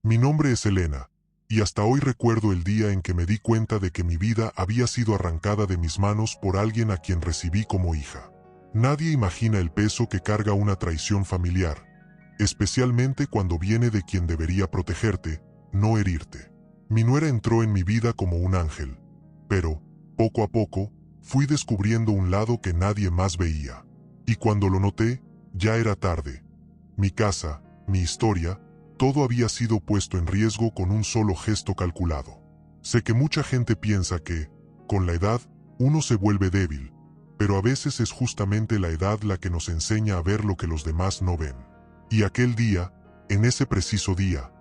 Mi nombre es Elena, y hasta hoy recuerdo el día en que me di cuenta de que mi vida había sido arrancada de mis manos por alguien a quien recibí como hija. Nadie imagina el peso que carga una traición familiar, especialmente cuando viene de quien debería protegerte, no herirte. Mi nuera entró en mi vida como un ángel, pero, poco a poco, fui descubriendo un lado que nadie más veía. Y cuando lo noté, ya era tarde. Mi casa, mi historia, todo había sido puesto en riesgo con un solo gesto calculado. Sé que mucha gente piensa que, con la edad, uno se vuelve débil, pero a veces es justamente la edad la que nos enseña a ver lo que los demás no ven. Y aquel día, en ese preciso día,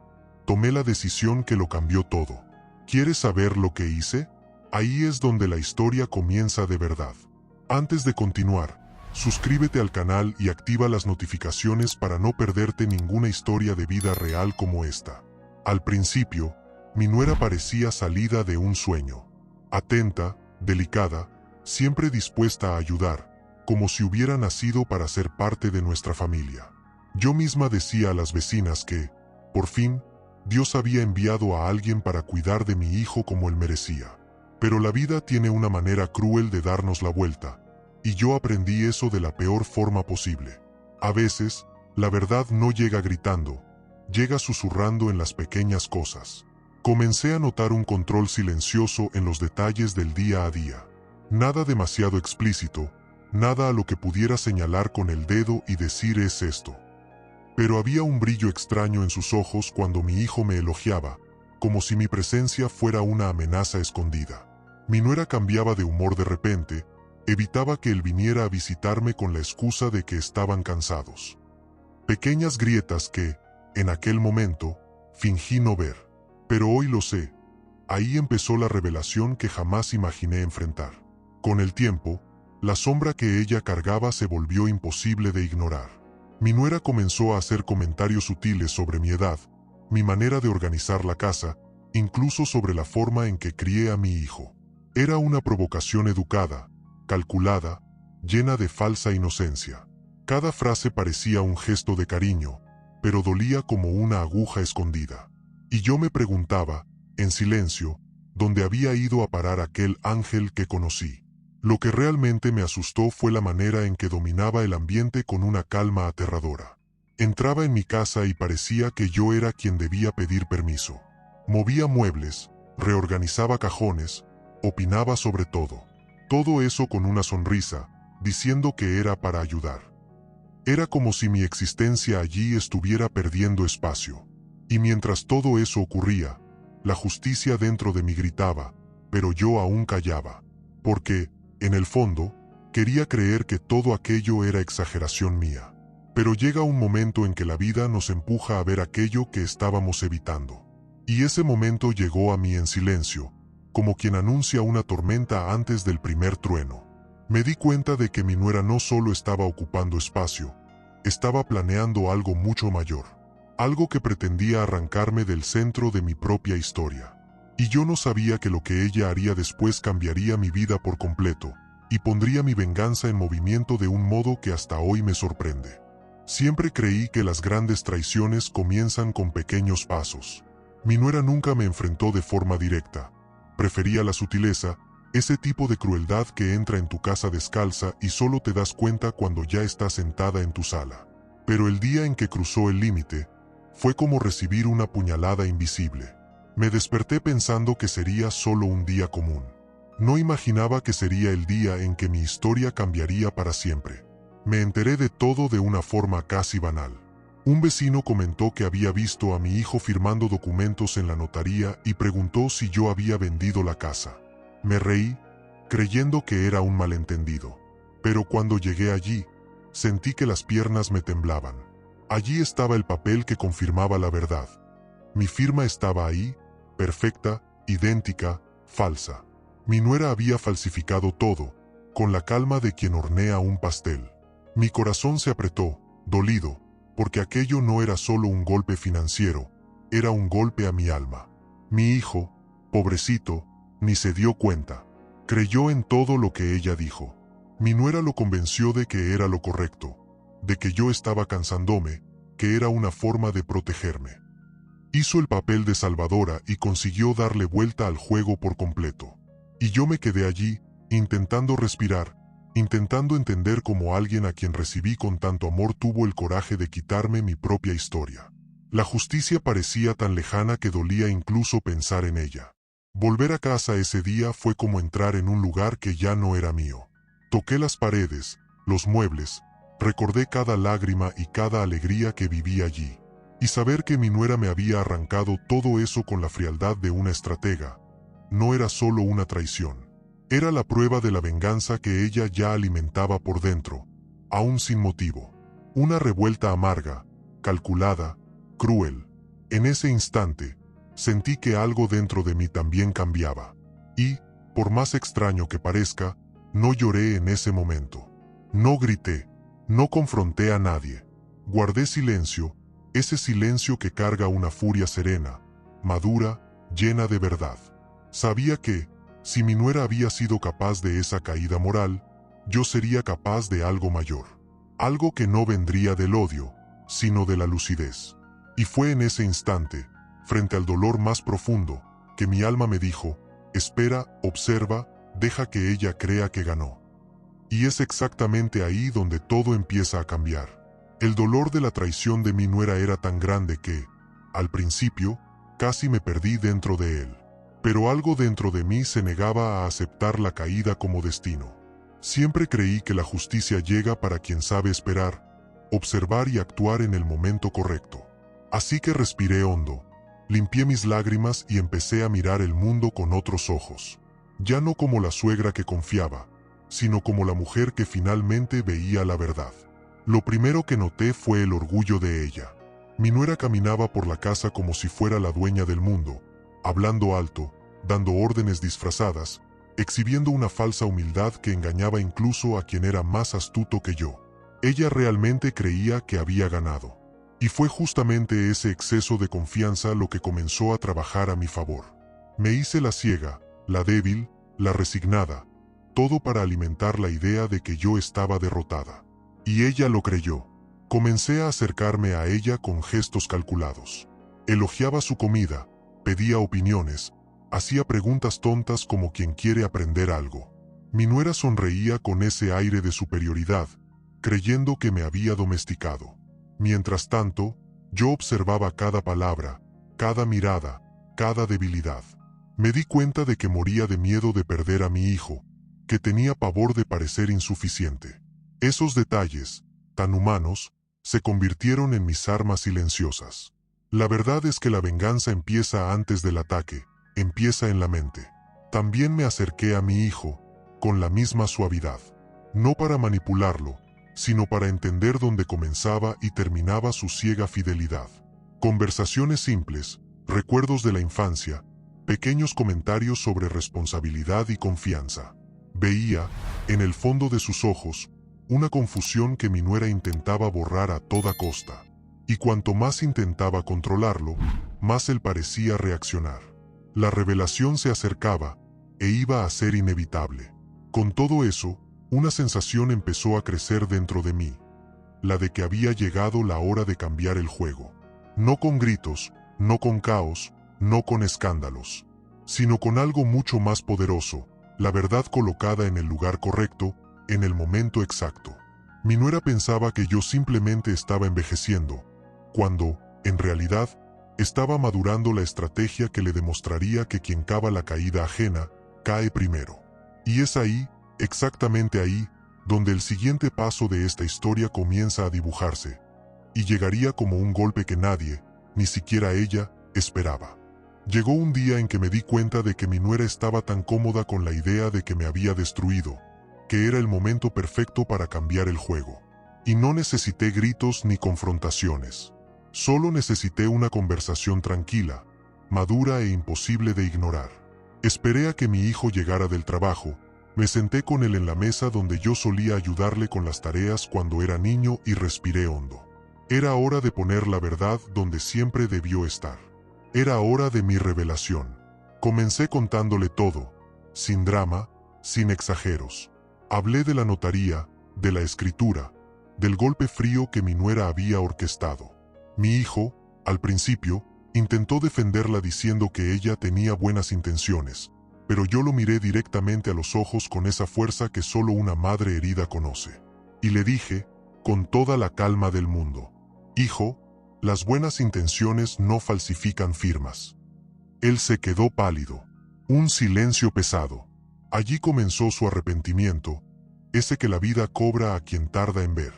tomé la decisión que lo cambió todo. ¿Quieres saber lo que hice? Ahí es donde la historia comienza de verdad. Antes de continuar, suscríbete al canal y activa las notificaciones para no perderte ninguna historia de vida real como esta. Al principio, mi nuera parecía salida de un sueño. Atenta, delicada, siempre dispuesta a ayudar, como si hubiera nacido para ser parte de nuestra familia. Yo misma decía a las vecinas que, por fin, Dios había enviado a alguien para cuidar de mi hijo como él merecía. Pero la vida tiene una manera cruel de darnos la vuelta, y yo aprendí eso de la peor forma posible. A veces, la verdad no llega gritando, llega susurrando en las pequeñas cosas. Comencé a notar un control silencioso en los detalles del día a día. Nada demasiado explícito, nada a lo que pudiera señalar con el dedo y decir es esto. Pero había un brillo extraño en sus ojos cuando mi hijo me elogiaba, como si mi presencia fuera una amenaza escondida. Mi nuera cambiaba de humor de repente, evitaba que él viniera a visitarme con la excusa de que estaban cansados. Pequeñas grietas que, en aquel momento, fingí no ver. Pero hoy lo sé. Ahí empezó la revelación que jamás imaginé enfrentar. Con el tiempo, la sombra que ella cargaba se volvió imposible de ignorar. Mi nuera comenzó a hacer comentarios sutiles sobre mi edad, mi manera de organizar la casa, incluso sobre la forma en que crié a mi hijo. Era una provocación educada, calculada, llena de falsa inocencia. Cada frase parecía un gesto de cariño, pero dolía como una aguja escondida. Y yo me preguntaba, en silencio, dónde había ido a parar aquel ángel que conocí. Lo que realmente me asustó fue la manera en que dominaba el ambiente con una calma aterradora. Entraba en mi casa y parecía que yo era quien debía pedir permiso. Movía muebles, reorganizaba cajones, opinaba sobre todo. Todo eso con una sonrisa, diciendo que era para ayudar. Era como si mi existencia allí estuviera perdiendo espacio. Y mientras todo eso ocurría, la justicia dentro de mí gritaba, pero yo aún callaba. Porque, en el fondo, quería creer que todo aquello era exageración mía. Pero llega un momento en que la vida nos empuja a ver aquello que estábamos evitando. Y ese momento llegó a mí en silencio, como quien anuncia una tormenta antes del primer trueno. Me di cuenta de que mi nuera no solo estaba ocupando espacio, estaba planeando algo mucho mayor. Algo que pretendía arrancarme del centro de mi propia historia. Y yo no sabía que lo que ella haría después cambiaría mi vida por completo, y pondría mi venganza en movimiento de un modo que hasta hoy me sorprende. Siempre creí que las grandes traiciones comienzan con pequeños pasos. Mi nuera nunca me enfrentó de forma directa. Prefería la sutileza, ese tipo de crueldad que entra en tu casa descalza y solo te das cuenta cuando ya estás sentada en tu sala. Pero el día en que cruzó el límite, fue como recibir una puñalada invisible. Me desperté pensando que sería solo un día común. No imaginaba que sería el día en que mi historia cambiaría para siempre. Me enteré de todo de una forma casi banal. Un vecino comentó que había visto a mi hijo firmando documentos en la notaría y preguntó si yo había vendido la casa. Me reí, creyendo que era un malentendido. Pero cuando llegué allí, sentí que las piernas me temblaban. Allí estaba el papel que confirmaba la verdad. Mi firma estaba ahí, perfecta, idéntica, falsa. Mi nuera había falsificado todo, con la calma de quien hornea un pastel. Mi corazón se apretó, dolido, porque aquello no era solo un golpe financiero, era un golpe a mi alma. Mi hijo, pobrecito, ni se dio cuenta. Creyó en todo lo que ella dijo. Mi nuera lo convenció de que era lo correcto, de que yo estaba cansándome, que era una forma de protegerme. Hizo el papel de salvadora y consiguió darle vuelta al juego por completo. Y yo me quedé allí, intentando respirar, intentando entender cómo alguien a quien recibí con tanto amor tuvo el coraje de quitarme mi propia historia. La justicia parecía tan lejana que dolía incluso pensar en ella. Volver a casa ese día fue como entrar en un lugar que ya no era mío. Toqué las paredes, los muebles, recordé cada lágrima y cada alegría que viví allí. Y saber que mi nuera me había arrancado todo eso con la frialdad de una estratega, no era solo una traición. Era la prueba de la venganza que ella ya alimentaba por dentro, aún sin motivo. Una revuelta amarga, calculada, cruel. En ese instante, sentí que algo dentro de mí también cambiaba. Y, por más extraño que parezca, no lloré en ese momento. No grité, no confronté a nadie. Guardé silencio, ese silencio que carga una furia serena, madura, llena de verdad. Sabía que, si mi nuera había sido capaz de esa caída moral, yo sería capaz de algo mayor. Algo que no vendría del odio, sino de la lucidez. Y fue en ese instante, frente al dolor más profundo, que mi alma me dijo, espera, observa, deja que ella crea que ganó. Y es exactamente ahí donde todo empieza a cambiar. El dolor de la traición de mi nuera era tan grande que, al principio, casi me perdí dentro de él. Pero algo dentro de mí se negaba a aceptar la caída como destino. Siempre creí que la justicia llega para quien sabe esperar, observar y actuar en el momento correcto. Así que respiré hondo, limpié mis lágrimas y empecé a mirar el mundo con otros ojos. Ya no como la suegra que confiaba, sino como la mujer que finalmente veía la verdad. Lo primero que noté fue el orgullo de ella. Mi nuera caminaba por la casa como si fuera la dueña del mundo, hablando alto, dando órdenes disfrazadas, exhibiendo una falsa humildad que engañaba incluso a quien era más astuto que yo. Ella realmente creía que había ganado. Y fue justamente ese exceso de confianza lo que comenzó a trabajar a mi favor. Me hice la ciega, la débil, la resignada, todo para alimentar la idea de que yo estaba derrotada. Y ella lo creyó. Comencé a acercarme a ella con gestos calculados. Elogiaba su comida, pedía opiniones, hacía preguntas tontas como quien quiere aprender algo. Mi nuera sonreía con ese aire de superioridad, creyendo que me había domesticado. Mientras tanto, yo observaba cada palabra, cada mirada, cada debilidad. Me di cuenta de que moría de miedo de perder a mi hijo, que tenía pavor de parecer insuficiente. Esos detalles, tan humanos, se convirtieron en mis armas silenciosas. La verdad es que la venganza empieza antes del ataque, empieza en la mente. También me acerqué a mi hijo, con la misma suavidad. No para manipularlo, sino para entender dónde comenzaba y terminaba su ciega fidelidad. Conversaciones simples, recuerdos de la infancia, pequeños comentarios sobre responsabilidad y confianza. Veía, en el fondo de sus ojos, una confusión que mi nuera intentaba borrar a toda costa. Y cuanto más intentaba controlarlo, más él parecía reaccionar. La revelación se acercaba, e iba a ser inevitable. Con todo eso, una sensación empezó a crecer dentro de mí. La de que había llegado la hora de cambiar el juego. No con gritos, no con caos, no con escándalos, sino con algo mucho más poderoso, la verdad colocada en el lugar correcto, en el momento exacto. Mi nuera pensaba que yo simplemente estaba envejeciendo, cuando, en realidad, estaba madurando la estrategia que le demostraría que quien cava la caída ajena, cae primero. Y es ahí, exactamente ahí, donde el siguiente paso de esta historia comienza a dibujarse, y llegaría como un golpe que nadie, ni siquiera ella, esperaba. Llegó un día en que me di cuenta de que mi nuera estaba tan cómoda con la idea de que me había destruido, que era el momento perfecto para cambiar el juego. Y no necesité gritos ni confrontaciones. Solo necesité una conversación tranquila, madura e imposible de ignorar. Esperé a que mi hijo llegara del trabajo, me senté con él en la mesa donde yo solía ayudarle con las tareas cuando era niño y respiré hondo. Era hora de poner la verdad donde siempre debió estar. Era hora de mi revelación. Comencé contándole todo, sin drama, sin exageros. Hablé de la notaría, de la escritura, del golpe frío que mi nuera había orquestado. Mi hijo, al principio, Intentó defenderla diciendo que ella tenía buenas intenciones, pero yo lo miré directamente a los ojos con esa fuerza que solo una madre herida conoce. Y le dije, con toda la calma del mundo: hijo, las buenas intenciones no falsifican firmas. Él se quedó pálido. Un silencio pesado. Allí comenzó su arrepentimiento, ese que la vida cobra a quien tarda en ver.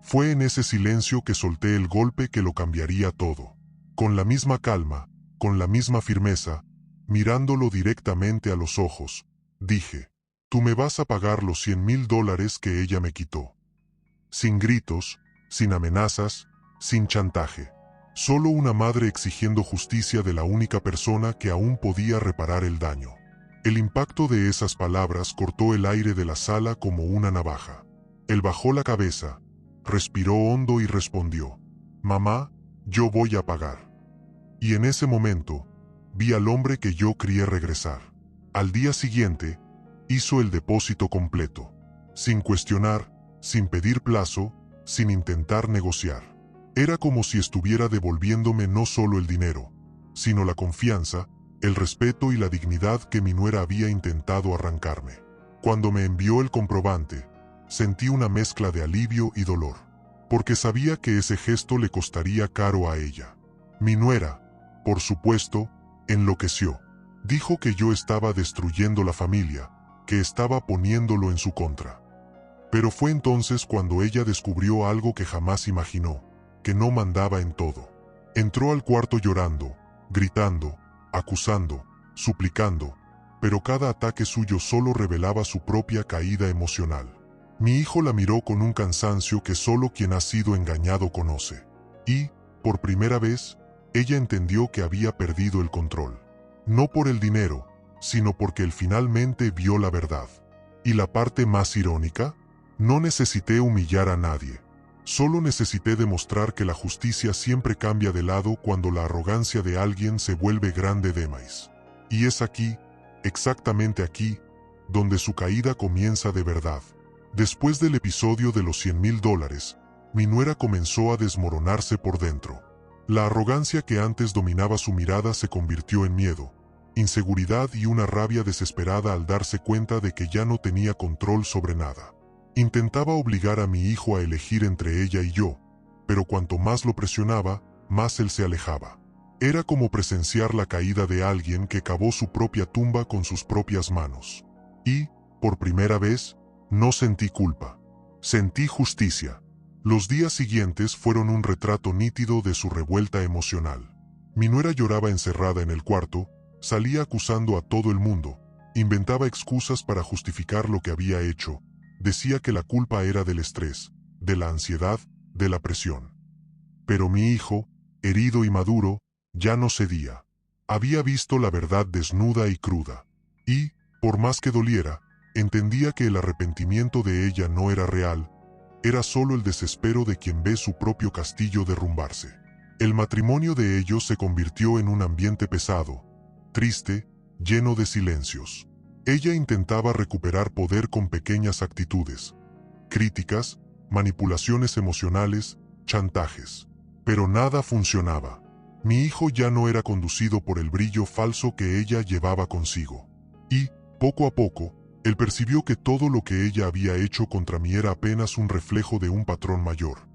Fue en ese silencio que solté el golpe que lo cambiaría todo. Con la misma calma, con la misma firmeza, mirándolo directamente a los ojos, dije: tú me vas a pagar los $100,000 que ella me quitó. Sin gritos, sin amenazas, sin chantaje. Solo una madre exigiendo justicia de la única persona que aún podía reparar el daño. El impacto de esas palabras cortó el aire de la sala como una navaja. Él bajó la cabeza, respiró hondo y respondió: mamá, yo voy a pagar. Y en ese momento, vi al hombre que yo crié regresar. Al día siguiente, hizo el depósito completo, sin cuestionar, sin pedir plazo, sin intentar negociar. Era como si estuviera devolviéndome no solo el dinero, sino la confianza, el respeto y la dignidad que mi nuera había intentado arrancarme. Cuando me envió el comprobante, sentí una mezcla de alivio y dolor, porque sabía que ese gesto le costaría caro a ella. Mi nuera, por supuesto, enloqueció. Dijo que yo estaba destruyendo la familia, que estaba poniéndolo en su contra. Pero fue entonces cuando ella descubrió algo que jamás imaginó, que no mandaba en todo. Entró al cuarto llorando, gritando, acusando, suplicando, pero cada ataque suyo solo revelaba su propia caída emocional. Mi hijo la miró con un cansancio que solo quien ha sido engañado conoce. Y, por primera vez, ella entendió que había perdido el control. No por el dinero, sino porque él finalmente vio la verdad. Y la parte más irónica, no necesité humillar a nadie. Solo necesité demostrar que la justicia siempre cambia de lado cuando la arrogancia de alguien se vuelve grande de más. Y es aquí, exactamente aquí, donde su caída comienza de verdad. Después del episodio de los $100,000, mi nuera comenzó a desmoronarse por dentro. La arrogancia que antes dominaba su mirada se convirtió en miedo, inseguridad y una rabia desesperada al darse cuenta de que ya no tenía control sobre nada. Intentaba obligar a mi hijo a elegir entre ella y yo, pero cuanto más lo presionaba, más él se alejaba. Era como presenciar la caída de alguien que cavó su propia tumba con sus propias manos. Y, por primera vez, no sentí culpa. Sentí justicia. Los días siguientes fueron un retrato nítido de su revuelta emocional. Mi nuera lloraba encerrada en el cuarto, salía acusando a todo el mundo, inventaba excusas para justificar lo que había hecho. Decía que la culpa era del estrés, de la ansiedad, de la presión. Pero mi hijo, herido y maduro, ya no cedía. Había visto la verdad desnuda y cruda. Y, por más que doliera, entendía que el arrepentimiento de ella no era real, era solo el desespero de quien ve su propio castillo derrumbarse. El matrimonio de ellos se convirtió en un ambiente pesado, triste, lleno de silencios. Ella intentaba recuperar poder con pequeñas actitudes, críticas, manipulaciones emocionales, chantajes. Pero nada funcionaba. Mi hijo ya no era conducido por el brillo falso que ella llevaba consigo. Y, poco a poco, él percibió que todo lo que ella había hecho contra mí era apenas un reflejo de un patrón mayor.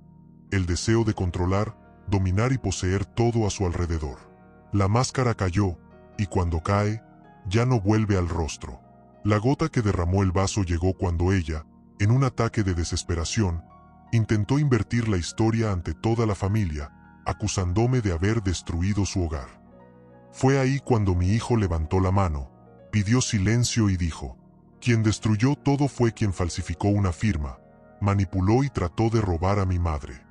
El deseo de controlar, dominar y poseer todo a su alrededor. La máscara cayó, y cuando cae, ya no vuelve al rostro. La gota que derramó el vaso llegó cuando ella, en un ataque de desesperación, intentó invertir la historia ante toda la familia, acusándome de haber destruido su hogar. Fue ahí cuando mi hijo levantó la mano, pidió silencio y dijo: quien destruyó todo fue quien falsificó una firma, manipuló y trató de robar a mi madre.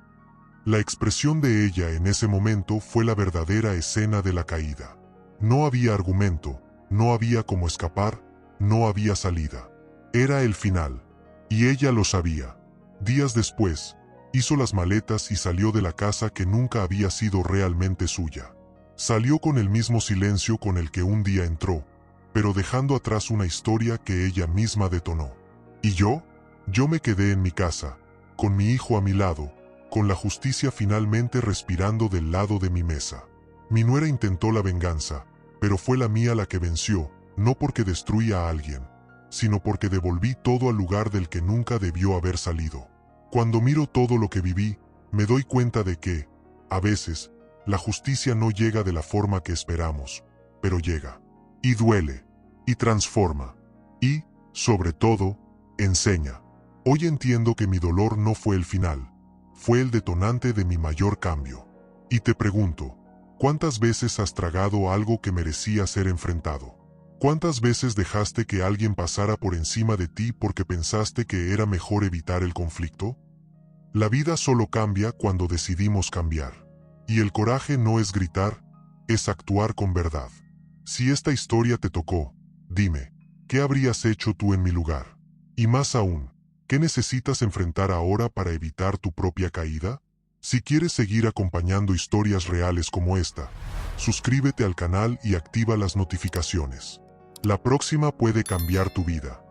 La expresión de ella en ese momento fue la verdadera escena de la caída. No había argumento, no había cómo escapar, no había salida. Era el final. Y ella lo sabía. Días después, hizo las maletas y salió de la casa que nunca había sido realmente suya. Salió con el mismo silencio con el que un día entró, pero dejando atrás una historia que ella misma detonó. ¿Y yo? Yo me quedé en mi casa, con mi hijo a mi lado, con la justicia finalmente respirando del lado de mi mesa. Mi nuera intentó la venganza, pero fue la mía la que venció, no porque destruía a alguien, sino porque devolví todo al lugar del que nunca debió haber salido. Cuando miro todo lo que viví, me doy cuenta de que, a veces, la justicia no llega de la forma que esperamos, pero llega. Y duele, y transforma, y, sobre todo, enseña. Hoy entiendo que mi dolor no fue el final, fue el detonante de mi mayor cambio. Y te pregunto, ¿cuántas veces has tragado algo que merecía ser enfrentado? ¿Cuántas veces dejaste que alguien pasara por encima de ti porque pensaste que era mejor evitar el conflicto? La vida solo cambia cuando decidimos cambiar. Y el coraje no es gritar, es actuar con verdad. Si esta historia te tocó, dime, ¿qué habrías hecho tú en mi lugar? Y más aún, ¿qué necesitas enfrentar ahora para evitar tu propia caída? Si quieres seguir acompañando historias reales como esta, suscríbete al canal y activa las notificaciones. La próxima puede cambiar tu vida.